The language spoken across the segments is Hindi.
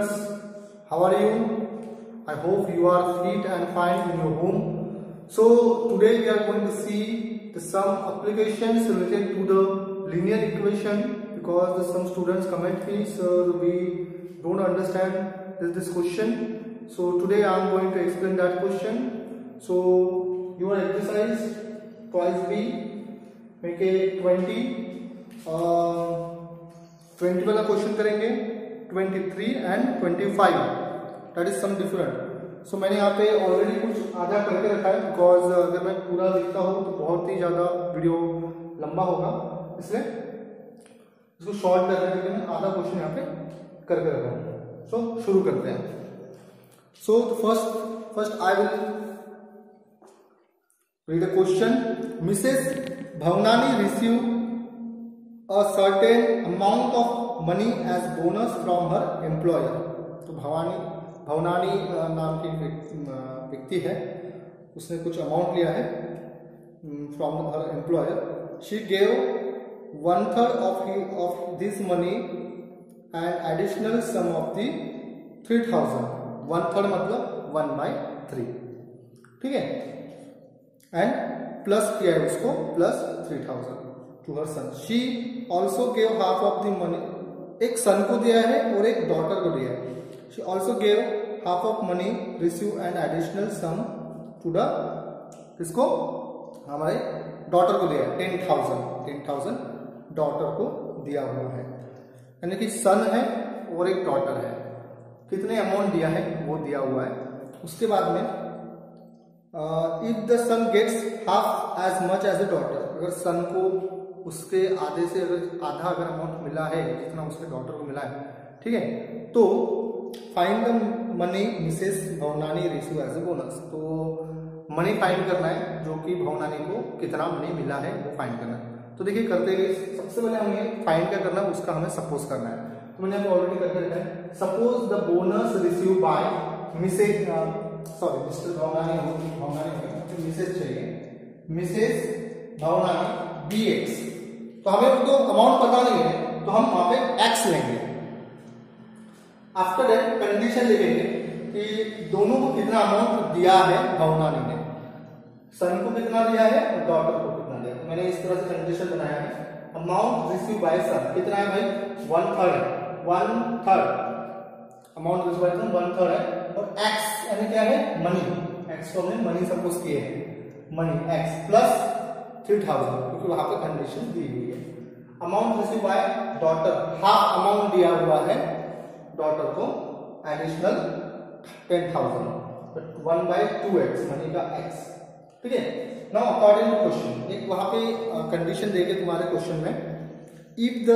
students, how are you? I hope you are fit and fine in your home. So today we are going to see some applications related to the linear equation, because some students comment me, so we don't understand this question. So today I am going to explain that question. So your exercise twice B, make it 20 वाला क्वेश्चन करेंगे, 23 and 25, that is some different. So मैंने यहाँ पे ऑलरेडी कुछ आधा करके रखा है, बिकॉज अगर मैं पूरा लिखता हूँ तो बहुत ही ज़्यादा वीडियो लंबा होगा, इसलिए इसको शॉर्ट करने के लिए मैं आधा क्वेश्चन यहाँ पे करके रखा हूँ. सो शुरू करते हैं. So first I will read the question. Mrs Bhavnani receive a certain amount of money as bonus from her employer. तो भवनानी नाम की व्यक्ति है, उसने कुछ अमाउंट लिया है from her employer. She gave 1/3 of this money and additional sum of the 3,000. 1/3 मतलब 1/3, ठीक है, and प्लस किया है उसको, plus 3,000 to her son. She also gave half of the money. एक सन को दिया है और एक डॉटर को दिया है. She also gave half of money receive an additional sum to the, किसको, हमारे डॉटर को दिया है. 10,000 डॉटर को दिया हुआ है, यानी कि सन है और एक डॉटर है. कितने अमाउंट दिया है वो दिया हुआ है. उसके बाद में if the son gets half as much as the daughter, अगर सन को उसके आधे से आधा अगर अमाउंट मिला है जितना उसके डॉटर को मिला है, ठीक है, तो find the money Mrs Bhavnani receive as a bonus. तो मनी फाइंड करना है, जो कि भवनानी को कितना मनी मिला है वो फाइंड करना है. तो देखिए करते हुए सबसे पहले हमें फाइंड क्या करना है, उसका हमें सपोज करना है. तो मैंने ऑलरेडी करके रखा है. Suppose the bonus receive by Mrs, sorry mister Bhavnani, Mrs चाहिए, मिसेस भवनानी BX. तो हमें तो अमाउंट पता नहीं है, तो हम वहां पे X लेंगे. आफ्टर दैट कंडीशन लिखेंगे कि दोनों को कितना अमाउंट दिया है भवनानी ने, सन को कितना दिया है और डॉटर को कितना दिया है. मैंने इस तरह से कंडीशन बनाया है. अमाउंट रिसीव बाय सन कितना है भाई, 1/3 अमाउंट रिसीव बाय सन 1/3 है. और X यानी क्या है, मनी. X को हमने मनी सपोज किए हैं, मनी X प्लस 3,000, क्योंकि वहां पे कंडीशन दी हुई है. Amount receive by daughter, half amount दिया हुआ है डॉटर को, एडिशनल 10,000, 1/2x मनी का x, ठीक है. नाउ अकॉर्डिंग टू क्वेश्चन, एक वहां पे कंडीशन देके तुम्हारे क्वेश्चन में, if the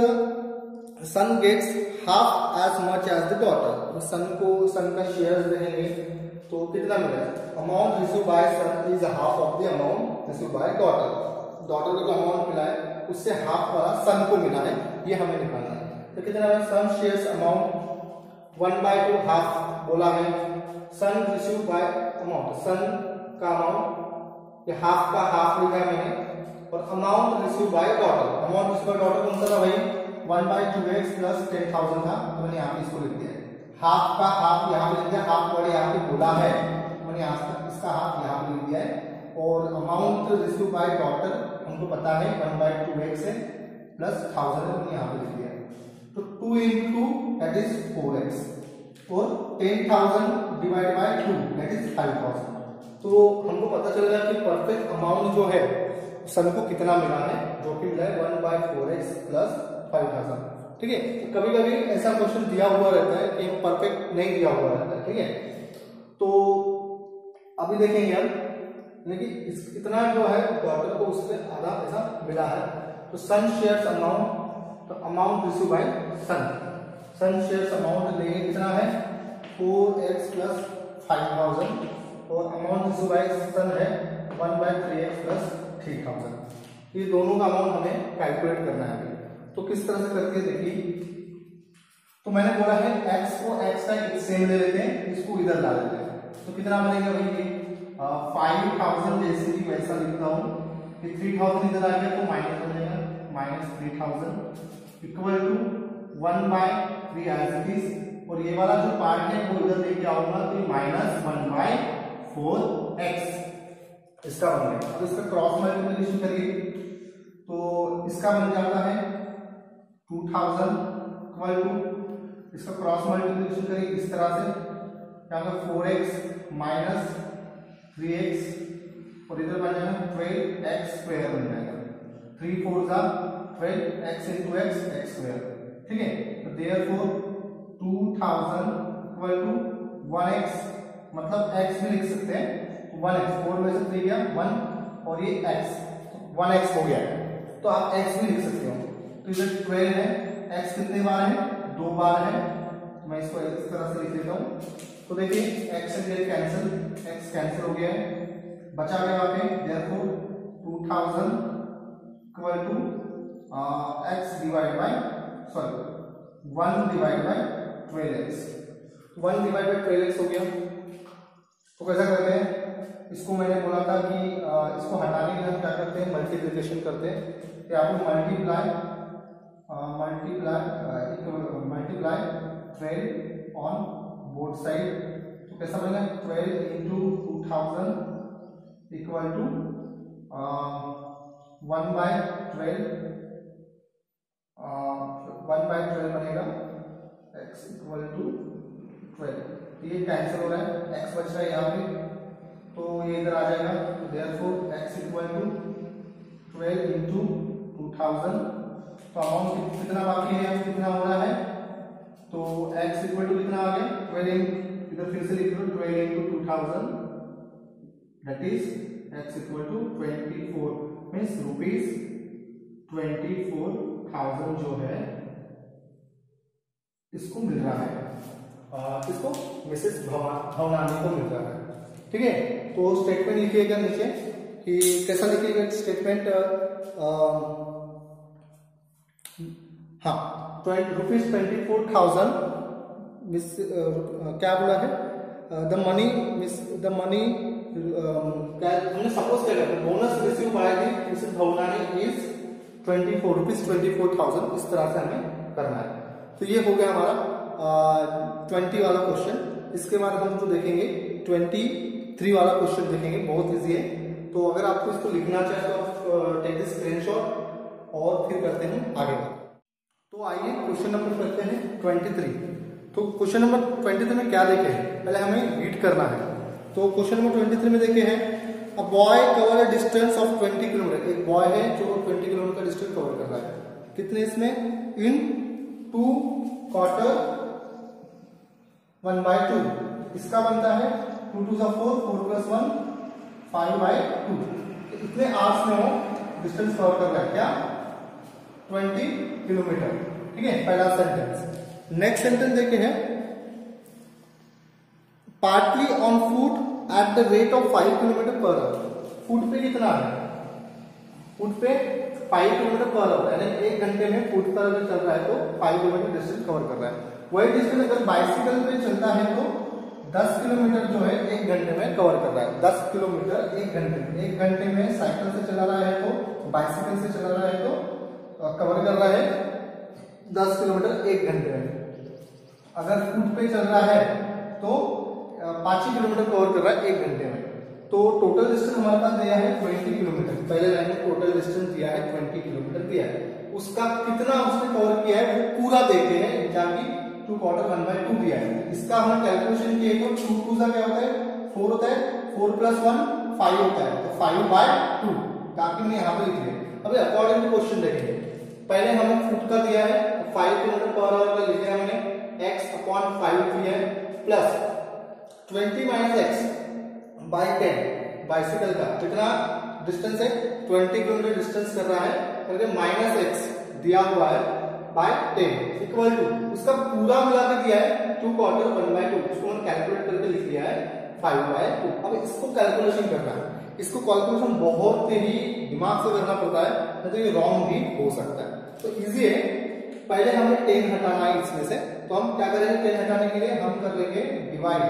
son gets half as much as the daughter, son का शेयर रहेंगे तो कितना मिलेगा. Amount receive by son is half of the amount receive by daughter. Daughter को जो अमाउंट मिला है उससे हाफ वाला सन को मिला है, ये हमें निकालना है. तो कितना है, सन शेयर्स अमाउंट 1/2 हाफ बोला है. सन रिसीव बाय अमाउंट, सन का अमाउंट, ये हाफ का हाफ लिखा है मैंने, और amount receive by daughter, amount receive by daughter कौन सा था भाई, 1/2x प्लस 10,000 था. तो मैंने यहाँ पे इसको लिख दिया है. हाफ का हाफ यहाँ पे लिख दिया, हाफ वाले यहाँ पे बोला है, मैंने यहाँ तक इसका हाफ यहाँ पे लिख दिया है. और अमाउंट रिसीव बाय डॉटर हमको पता है 1/2x है प्लस 1000 हमने यहाँ पे लिख दिया है. तो 2 into that is 4x, और 10,000 डिवाइड बाय 2 that is 5,000. तो हमको पता चल गया कि परफेक्ट अमाउंट जो है सन को कितना मिला है, जो कि मिला है 1/4x प्लस 5,000, ठीक है. कभी कभी ऐसा क्वेश्चन दिया हुआ रहता है कि परफेक्ट नहीं दिया हुआ रहता है, ठीक है. तो अभी देखेंगे हम, लेकिन इतना जो है डॉटर को उससे आधा ऐसा मिला है. तो सन शेयर्स अमाउंट, तो amount receive by son shares amount लेंगे, कितना है 4x प्लस 5,000, और अमाउंट रिसीव बाय सन है 1/3x प्लस 3,000. ये दोनों का अमाउंट हमें कैलकुलेट करना है. तो किस तरह से करके देखिए. तो मैंने बोला है x को x का सेम ले लेते हैं, इसको इधर ला लेते हैं. तो कितना बनेगा भाई, 5,000 जैसे कि वैसा लिखता हूँ, 3,000 इधर आ गया तो माइनस हो जाएगा, -3,000 equal to 1/3 as it is और ये वाला जो पार्ट है वो इधर लेके आऊंगा तो -1/4x इसका बन गया। अब इसका क्रॉस मल्टीप्लिकेशन करिए तो इसका बन जाता है 2000 इक्वल टू, इसका क्रॉस मल्टीप्लिकेशन करिए इस तरह से, यहाँ पर 4x माइनस 3x और इधर बन जाएगा 12x स्क्वायर बन जाएगा, 3 4 12 x into x स्क्वायर। ठीक है, तो देयरफॉर 2000 इक्वल टू 1x, मतलब x भी लिख सकते हैं 1x, 4 में से 3 गया 1 और ये x, 1x हो गया। तो आप x भी लिख सकते हो। तो इधर 12 है, x कितने बार है, 2 बार है, तो मैं इसको इस तरह से लिख देता हूँ। तो देखिए x से कैंसिल, x कैंसिल हो गया है, बचा गया वहां पे therefore 2000 equal to x divide by 1 divide by 12x, 1 divide by 12x हो गया। तो कैसा करते हैं, इसको मैंने बोला था कि इसको हटाने के लिए हम क्या करते हैं, मल्टीप्लिकेशन करते हैं। यहाँ पे मल्टीप्लाई 12 ऑन बोथ साइड, तो कैसा बनेगा 12 into 2000 इक्वल टू 1/12 बनेगा, x इक्वल टू 12। ये कैंसिल हो रहा है, x बच रहा है यहाँ पे, तो ये इधर आ जाएगा। Therefore x equal to 12 into 2000। तो अमाउंट कितना बाकी है, कितना हो रहा है, तो x इक्वल टू कितना आ गया 12, इधर फिर से लिख लो 12 into 2000 that is x equal to 24 means ₹24,000 जो है इसको मिल रहा है, इसको मिसेस भवनानी को मिल रहा है। ठीक है, तो स्टेटमेंट लिखिएगा नीचे कि कैसा लिखिएगा स्टेटमेंट, हाँ ₹24,000 मिस क्या बोला है, द मनी हमने सपोज किया bonus receive by the Mrs Bhavnani is ₹24,000, इस तरह से हमें करना है। तो ये हो गया हमारा 20 वाला क्वेश्चन। इसके बाद हम जो देखेंगे 23 वाला क्वेश्चन देखेंगे, बहुत इजी है। तो अगर आपको इसको लिखना चाहे तो आप टेक द स्क्रीनशॉट और फिर करते हैं आगे। तो आइए क्वेश्चन नंबर करते हैं 23। तो क्वेश्चन नंबर 23 में क्या देखे हैं, पहले हमें रीड करना है। तो क्वेश्चन नंबर 23 में देखे हैं a boy cover a distance of 20 kilometre, एक बॉय है जो 20 किलोमीटर का डिस्टेंस कवर कर रहा है, कितने इसमें, इन 2 क्वार्टर 1/2, इसका बनता है 2 2 4 4 + 1 5/2। इतने आवर्स में वो डिस्टेंस कवर कर रहा है, क्या 20 किलोमीटर। ठीक है, पहला सेंटेंस। नेक्स्ट सेंटेंस देखे हैं partly on foot at the rate of 5 kilometre per our. Foot पे कितना है, फुट पे 5 किलोमीटर पर आवर, यानी 1 घंटे में फुट पर अगर चल रहा है तो 5 किलोमीटर डिस्टेंस कवर कर रहा है। वही डिस्टेंस अगर बाइसिकल पे चलता है तो 10 किलोमीटर जो है 1 घंटे में कवर कर रहा है। 10 किलोमीटर 1 घंटे में, 1 घंटे में साइकिल से चला रहा है तो, बाइसिकल से चला रहा है तो कवर कर रहा है 10 किलोमीटर 1 घंटे में। अगर फुट पे चल रहा है तो 5 किलोमीटर कवर कर रहा है 1 घंटे में। तो टोटल डिस्टेंस हमारे पास दिया है 20 किलोमीटर, पहले लाइन में टोटल डिस्टेंस दिया है 20 किलोमीटर दिया है, उसका कितना उसने कवर किया है वो पूरा देते हैं, जबकि 2 क्वार्टर 1/2 दिया है। इसका हमने कैलकुलेशन किया तो 2 2 का क्या होता है 4 होता है, 4 + 1 5 होता है, तो 5/2 ताकि मैंने यहाँ पे लिख दिया। अभी अकॉर्डिंग टू क्वेश्चन देखेंगे, पहले हमें फुट का दिया है 5 किलोमीटर पर आवर का लिखा है हमने, x/5 दिया है, प्लस 20 - x/10 बाइसिकल का कितना डिस्टेंस है 20 किलोमीटर डिस्टेंस कर रहा है, और -x दिया हुआ है /10 इक्वल टू उसका पूरा मिला के दिया है 2 क्वार्टर 1/2, उसको मैंने कैलकुलेट करके लिख लिया है 5/2। अब इसको कैलकुलेशन करना है, इसको कैलकुलेशन बहुत ही दिमाग से करना पड़ता है, नहीं तो ये रॉन्ग भी हो सकता है। तो इजी है, पहले हमें 10 हटाना है इसमें से, तो हम क्या करेंगे 10 हटाने के लिए हम कर लेंगे डिवाइड,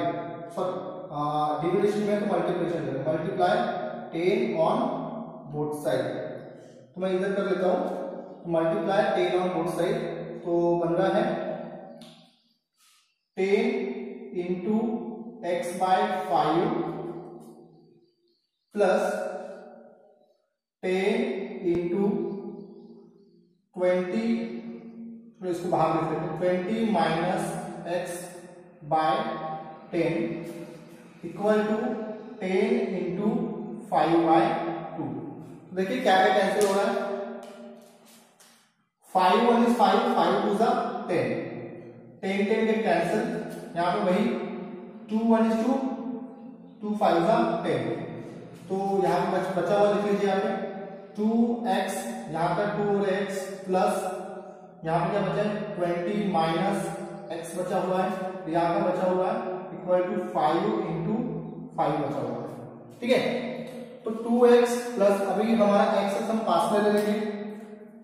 डिविडेशन में तो मल्टीप्लिकेशन करेंगे, मल्टीप्लाई 10 ऑन बोथ साइड। तो मैं इधर कर लेता हूं, मल्टीप्लाई 10 ऑन बोथ साइड, तो बन रहा है 10 into x by 5 plus 10 into 20, तो इसको बाहर लिख लेते हैं, 20 minus x by 10 equal to 10 into 5 by 2। देखिए क्या क्या कैंसिल हो रहा है, 5 1 is 5, 5 2 is 10, 10 10 get कैंसिल, यहाँ पे वही 2 1 is 2, 2 5 is 10, तो यहाँ पे बचा हुआ लिख लीजिए, यहाँ पे 2x, यहाँ पे 2 और x प्लस यहाँ पे क्या बचा है 20 माइनस x बचा हुआ है, यहाँ पे बचा हुआ है इक्वल टू 5 इंटू 5 बचा हुआ है, ठीक है। तो 2x प्लस अभी हमारा x हम पास में ले लेंगे,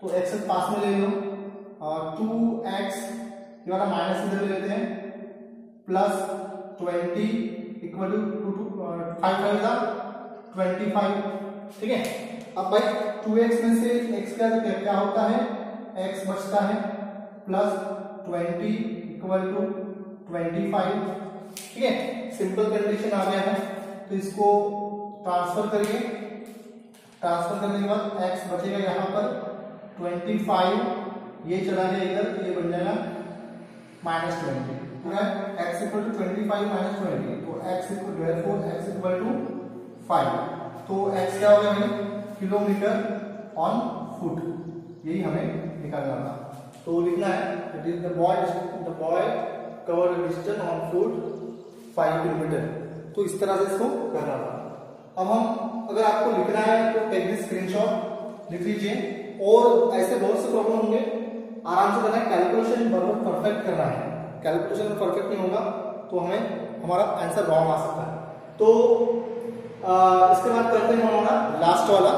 तो x पास में ले लो, और 2x ये वाला माइनस इधर ले लेते हैं, प्लस 20 इक्वल टू 5 25, ठीक है। अब भाई 2x में से x का क्या होता है, x बचता है, प्लस 20 इक्वल टू 25, ठीक है। सिंपल कंडीशन आ गया है, तो इसको ट्रांसफर करिए, ट्रांसफर करने के बाद x बचेगा यहाँ पर 25, ये चला गया इधर, तो ये बन जाएगा -20, पूरा x इक्वल टू 25 माइनस 20, तो x इक्वल टू 5, तो x क्या होगा भाई, किलोमीटर ऑन फुट, यही हमें निकालना था। तो लिखना है it is the boy cover distance on foot 5 kilometre, तो इस तरह से इसको करना था। अब हम अगर आपको लिखना है तो टेक दिस स्क्रीनशॉट, लिख लीजिए, और ऐसे बहुत से प्रॉब्लम होंगे, आराम से करना है, कैलकुलेशन बराबर परफेक्ट करना है, कैलकुलेशन में परफेक्ट नहीं होगा तो हमें हमारा आंसर रॉन्ग आ सकता है। तो इसके बाद करते हैं हमारा लास्ट वाला,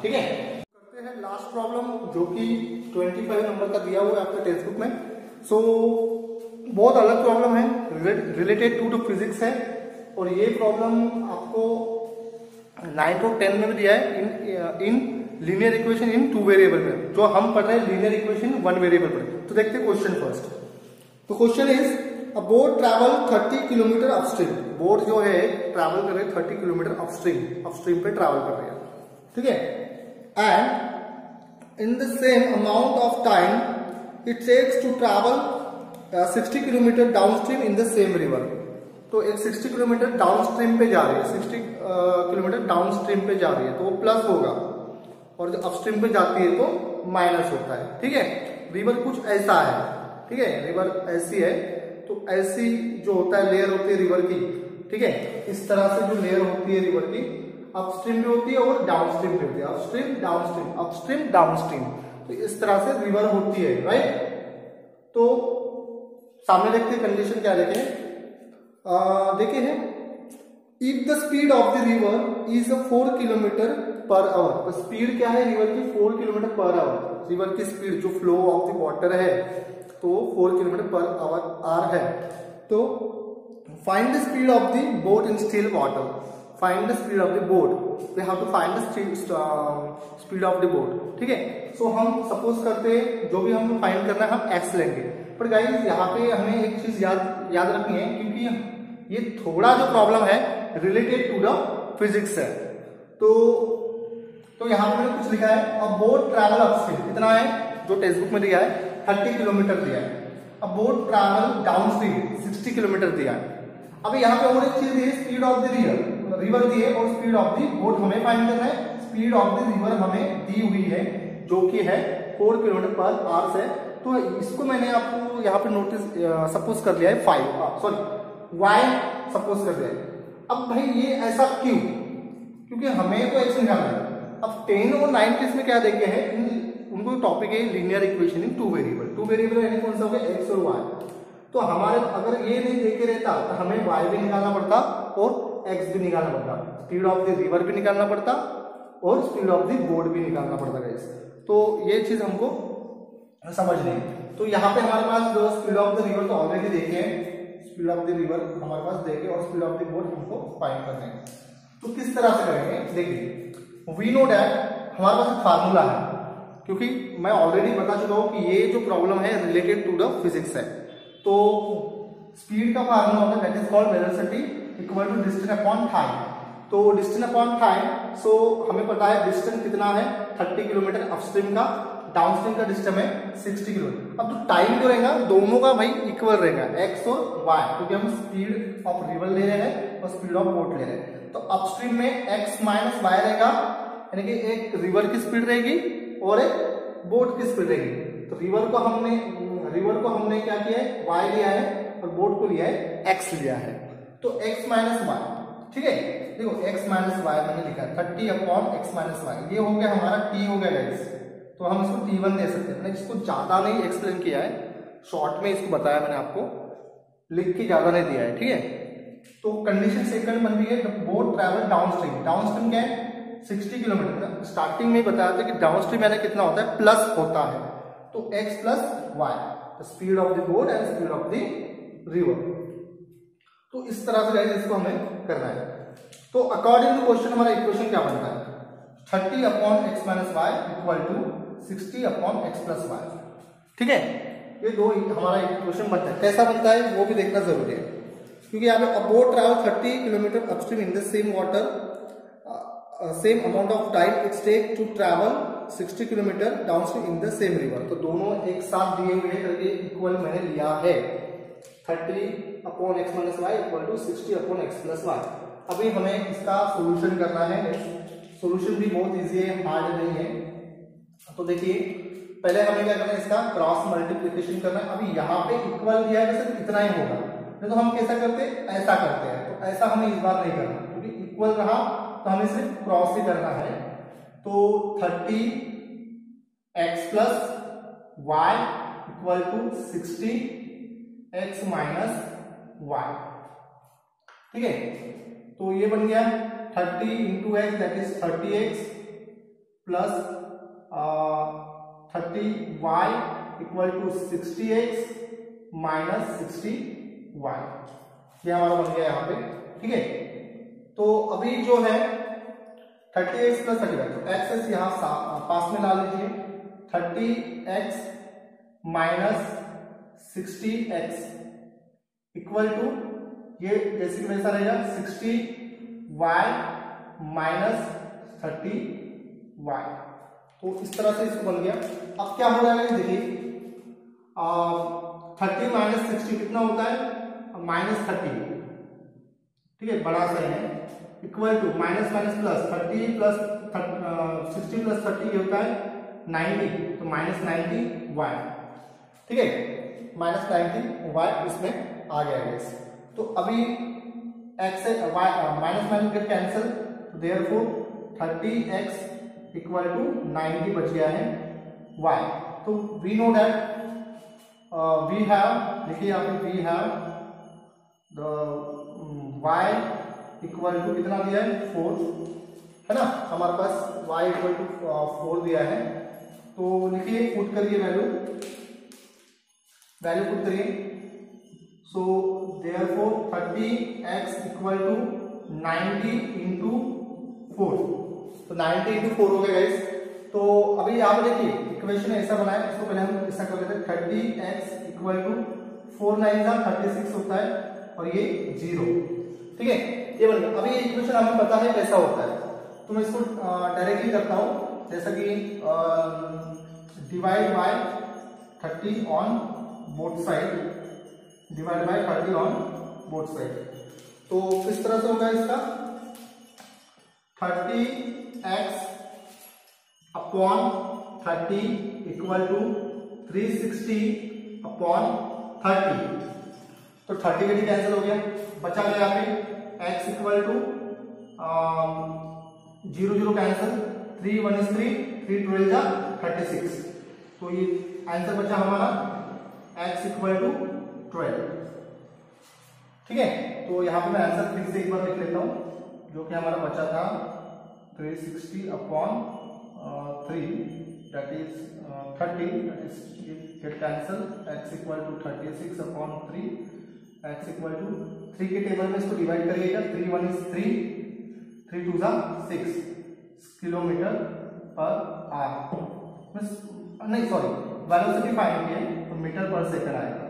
ठीक है। करते हैं लास्ट प्रॉब्लम जो कि 25 नंबर का दिया हुआ है आपके टेक्स्ट बुक में। सो बहुत अलग प्रॉब्लम है, रिलेटेड टू फिजिक्स है, और ये प्रॉब्लम आपको 9th और 10 में भी दिया है in linear equation in 2 variable में, जो हम पढ़ रहे हैं लीनियर इक्वेशन 1 वेरिएबल पर। तो देखते हैं क्वेश्चन फर्स्ट। तो question is a boat travel 30 kilometre upstream, boat जो है ट्रैवल कर रहे 30 किलोमीटर अपस्ट्रीम पे ट्रैवल कर रही है, ठीक है। And in the same amount of time it takes to travel 60 kilometre downstream in the same river. तो एक 60 किलोमीटर डाउनस्ट्रीम पे जा रही है, 60 किलोमीटर डाउनस्ट्रीम पे जा रही है, तो वो प्लस होगा, और जो अपस्ट्रीम पे जाती है तो माइनस होता है, ठीक है। रिवर कुछ ऐसा है, ठीक है, रिवर ऐसी है, तो ऐसी जो होता है लेयर होती है रिवर की, ठीक है, इस तरह से जो लेयर होती है रिवर की अपस्ट्रीम भी होती है और डाउनस्ट्रीम भी होती है, अपस्ट्रीम डाउनस्ट्रीम, अपस्ट्रीम डाउनस्ट्रीम, तो इस तरह से रिवर होती है, राइट। तो सामने देखते हैं कंडीशन क्या देखें, देखे हैं, if the speed of the river is 4 kilometre per hour, तो स्पीड क्या है रिवर की 4 किलोमीटर पर आवर, रिवर की स्पीड जो फ्लो ऑफ द वाटर है तो 4 किलोमीटर पर आवर है। तो find the speed of the boat in still water, find the speed of the boat, we have to find the speed of the boat, ठीक है। सो हम सपोज करते हैं जो भी हमें फाइंड करना है हम एक्स लेंगे, पर गाइस यहाँ पे हमें एक चीज याद रखनी है, क्योंकि ये थोड़ा जो प्रॉब्लम है रिलेटेड टू द फिजिक्स है। तो यहाँ पे मैंने कुछ लिखा है, अ बोट ट्रैवल अपस्ट्रीम, इतना है जो टेक्स्ट बुक में दिया है, 30 किलोमीटर दिया है। अ बोट ट्रैवल डाउनस्ट्रीम 60 किलोमीटर दिया है। अब यहाँ पे और एक चीज दी है, स्पीड ऑफ द रिवर दी है, और स्पीड ऑफ द बोट हमें फाइंड करना है। स्पीड ऑफ द रिवर हमें दी हुई है जो कि है 4 किलोमीटर पर आवर से, तो इसको मैंने आपको यहाँ पे नोटिस सपोज कर लिया है 5, सॉरी y सपोज कर दिया है। अब भाई ये ऐसा क्यों, क्योंकि हमें तो x निकालना है। अब 10 और 9 के इसमें क्या देखे हैं, उनको टॉपिक है linear equation in 2 variable, 2 variable यानी कौन सा हो गया x और y। तो हमारे अगर ये नहीं देखे रहता तो हमें y भी निकालना पड़ता और x भी निकालना पड़ता, स्पीड ऑफ द रिवर भी निकालना पड़ता और स्पीड ऑफ द बोट भी निकालना पड़ता गाइस। तो ये चीज हमको समझनी है। तो यहाँ पे हमारे पास जो स्पीड ऑफ द रिवर तो ऑलरेडी देखे हैं, स्पीड ऑफ द रिवर हमारे पास देखे, और स्पीड ऑफ द बोट हमको फाइंड करना है। तो किस तरह से करेंगे, देखिए वी नो डैट हमारे पास एक फार्मूला है, क्योंकि मैं ऑलरेडी बता चुका हूं कि ये जो प्रॉब्लम है रिलेटेड टू द फिजिक्स है। तो स्पीड का फार्मूला होता है that is called velocity equal to distance upon time. तो डिस्टेंस अपॉन टाइम, सो हमें पता है डिस्टेंस कितना है 30 किलोमीटर अपस्ट्रीम का, डाउनस्ट्रीम का डिस्टेंस है 60 किलोमीटर। अब जो टाइम जो रहेगा दोनों का भाई इक्वल रहेगा x और y, क्योंकि हम स्पीड ऑफ रिवर ले रहे हैं और स्पीड ऑफ बोट ले रहे हैं। तो अपस्ट्रीम में x माइनस वाई रहेगा, यानी कि एक रिवर की स्पीड रहेगी और एक बोट की स्पीड रहेगी। तो रिवर को हमने क्या किया है y लिया है और बोट को लिया है x लिया है। तो x माइनस वाई, ठीक है, देखो x माइनस वाई मैंने लिखा है 30 अपॉन x माइनस वाई, ये हो गया हमारा t हो गया गाइस। तो हम इसको t1 दे सकते हैं। मैंने इसको ज्यादा नहीं एक्सप्लेन किया है, शॉर्ट में इसको बताया मैंने आपको, लिख के ज्यादा नहीं दिया है, ठीक है। तो कंडीशन सेकंड बन रही है the boat travel downstream. Downstream क्या है 60 किलोमीटर। स्टार्टिंग में बताया था कि डाउनस्ट्रीम यानी कितना होता है प्लस होता है, तो x plus y, the speed of the boat and speed of the river. तो इस तरह से इसको हमें करना है। तो अकॉर्डिंग टू क्वेश्चन हमारा इक्वेशन क्या बनता है 30 upon x minus y equal to 60 upon x plus y, ठीक है। ये दो हमारा इक्वेशन बनता है। कैसा बनता है वो भी देखना जरूरी है, क्योंकि यहाँ पे a boat travel 30 kilometre upstream in the same water, same amount of time it's take to travel 60 kilometre downstream in the same river. तो दोनों एक साथ दिए हुए करके इक्वल मैंने लिया है 30 upon x minus y equal to 60 upon x plus y. अभी हमें इसका सोल्यूशन करना है। सोल्यूशन भी बहुत इजी है, हार्ड नहीं है। तो देखिए पहले हमें क्या करना है, इसका क्रॉस मल्टीप्लिकेशन करना है। अभी यहाँ पे इक्वल दिया है तो इतना ही होगा, नहीं तो हम कैसा करते हैं ऐसा करते हैं। तो ऐसा हमें इस बार नहीं करना, क्योंकि इक्वल रहा तो हमें सिर्फ क्रॉस ही करना है। तो 30 x plus y equal to 60 x minus y, ठीक है। तो ये बन गया 30 into x that is 30x plus 30y equal to 60x minus 60y, ये हमारा बन गया यहाँ पे, ठीक है। तो अभी जो है 30x प्लस 30y, तो एक्स यहाँ पास में ला लीजिए, 30x minus 60x equal to ये जैसे कि वैसा रहेगा 60y माइनस 30y। तो इस तरह से इसको बन गया। अब क्या हो रहा है देखिए 30 माइनस 60 कितना होता है -30, ठीक है, बड़ा सा है, equal to minus minus plus 30 plus 60 plus 30 ये होता है 90, तो -90y, ठीक है, -90y इसमें आ गया है। तो अभी x से y minus minus get cancel, therefore 30x equal to 90 बच गया है y। तो we know that we have, देखिए यहाँ पे we have the y equal to कितना दिया है 4, है ना, हमारे पास y इक्वल टू 4 दिया है। तो लिखिए पुट करिए वैल्यू पुट करिए। So therefore 30x equal to 90 into 4, तो 90 इंटू 4 हो गया गाइस। तो अभी आप देखिए इक्वेशन ऐसा बनाए, इसको पहले हम ऐसा कर लेते हैं 30x इक्वल टू 4 9 का 36 होता है और ये 0, ठीक है, ये बन गया। अभी ये इक्वेशन हमें पता है कैसा होता है, तो मैं इसको डायरेक्टली करता हूँ, जैसा कि divide by 30 on both side, divide by 30 on both side. तो किस तरह से होगा इसका 30x upon 30 equal to 360 upon 30, तो 30 30 कैंसिल हो गया, बचा गया यहाँ पे x equal to 0 0 cancel, 3 1 is 3, 3 12 जा 36, तो ये आंसर बचा हमारा x इक्वल टू 12, ठीक है। तो यहाँ पे मैं आंसर फिर से एक बार लिख लेता हूँ, जो कि हमारा बचा था 360 upon 3 that is 30, that is get cancel, x equal to 36 upon 3, x equal to 3 के टेबल में इसको डिवाइड करिएगा, 3 1 is 3, 3 2 जा 6 किलोमीटर पर आवर, नहीं सॉरी वेलोसिटी फाइंड किए तो मीटर पर सेकंड आएगा,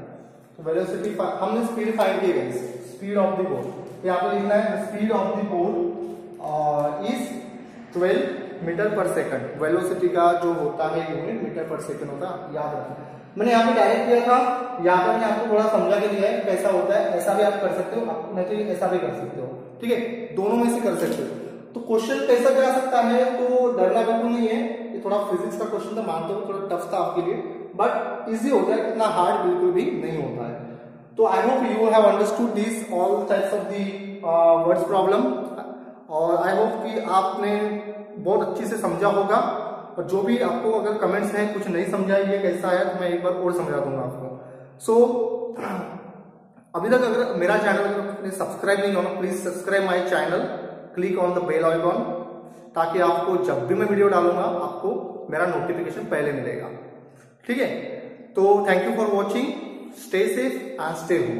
तो वेलोसिटी हमने स्पीड फाइंड की गई, स्पीड ऑफ द बोर्ड यहाँ पे लिखना है speed of the board is 12 metre per second. Velocity का जो होता है यूनिट मीटर पर सेकंड होता है, याद रखना। मैंने यहाँ पे डायरेक्ट किया था, यहाँ पर मैंने आपको थोड़ा समझा के दिया है कैसा होता है। ऐसा भी आप कर सकते हो, नहीं तो ऐसा भी कर सकते हो, ठीक है, दोनों में से कर सकते हो। तो क्वेश्चन कैसा जा सकता है, तो डरना बिल्कुल नहीं है, ये थोड़ा फिजिक्स का क्वेश्चन था, मानते हो थोड़ा टफ था आपके लिए, बट इजी होता है, इतना हार्ड बिल्कुल भी नहीं होता है। तो I hope you have understood this all types of the words problem, और आई होप कि आपने बहुत अच्छे से समझा होगा। और जो भी आपको अगर कमेंट्स हैं कुछ नहीं समझा ये कैसा है, तो मैं एक बार और समझा दूंगा आपको। सो अभी तक अगर मेरा चैनल सब्सक्राइब नहीं होना, please subscribe my channel, click on the bell icon, ताकि आपको जब भी मैं वीडियो डालूंगा आपको मेरा नोटिफिकेशन पहले मिलेगा, ठीक है। तो thank you for watching, stay safe and stay home.